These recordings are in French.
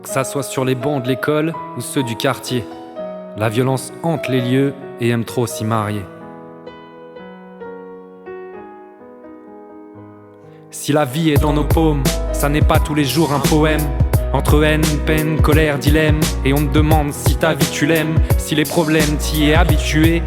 Que ça soit sur les bancs de l'école ou ceux du quartier, la violence hante les lieux et aime trop s'y marier. Si la vie est dans nos paumes, ça n'est pas tous les jours un poème. Entre haine, peine, colère, dilemme, et on te demande si ta vie tu l'aimes, si les problèmes t'y es habitué.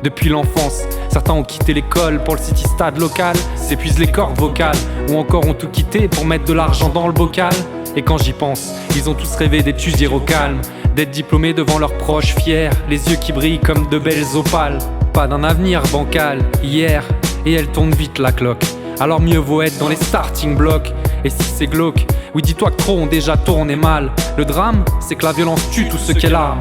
Depuis l'enfance, certains ont quitté l'école pour le city stade local, s'épuisent les cordes vocales, ou encore ont tout quitté pour mettre de l'argent dans le bocal. Et quand j'y pense, ils ont tous rêvé d'étudier au calme, d'être diplômés devant leurs proches fiers, les yeux qui brillent comme de belles opales. Pas d'un avenir bancal, hier, et elle tourne vite la cloque. Alors mieux vaut être dans les starting blocks. Et si c'est glauque, oui dis-toi que trop ont déjà tourné mal. Le drame, c'est que la violence tue tout ce qu'est l'arme.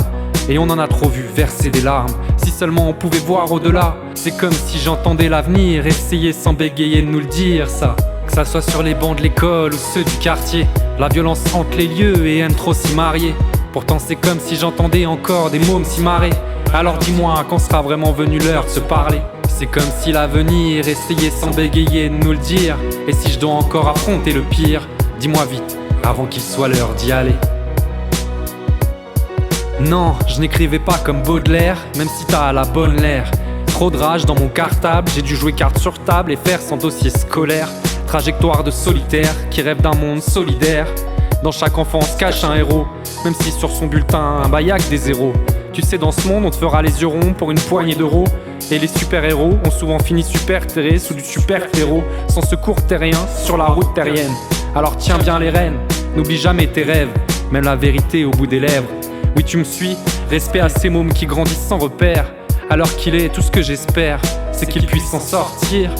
Et on en a trop vu verser des larmes. Si seulement on pouvait voir au-delà. C'est comme si j'entendais l'avenir essayer sans bégayer de nous le dire ça. Que ça soit sur les bancs de l'école ou ceux du quartier, la violence hante les lieux et aime trop s'y marier. Pourtant c'est comme si j'entendais encore des mômes s'y marrer. Alors dis-moi quand sera vraiment venue l'heure de se parler. C'est comme si l'avenir essayait sans bégayer de nous le dire. Et si je dois encore affronter le pire, dis-moi vite, avant qu'il soit l'heure d'y aller. Non, je n'écrivais pas comme Baudelaire, même si t'as la bonne l'air. Trop de rage dans mon cartable, j'ai dû jouer carte sur table et faire sans dossier scolaire. Trajectoire de solitaire, qui rêve d'un monde solidaire. Dans chaque enfant se cache un héros, même si sur son bulletin, un baillac des zéros. Tu sais, dans ce monde, on te fera les yeux ronds pour une poignée d'euros. Et les super-héros ont souvent fini super terrés sous du super-héros, sans secours terrien sur la route terrienne. Alors tiens bien les rênes, n'oublie jamais tes rêves, même la vérité au bout des lèvres. Oui tu me suis, respect à ces mômes qui grandissent sans repère. Alors qu'il est, tout ce que j'espère, c'est qu'il puisse s'en sortir.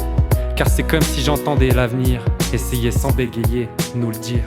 Car c'est comme si j'entendais l'avenir essayer sans bégayer nous le dire.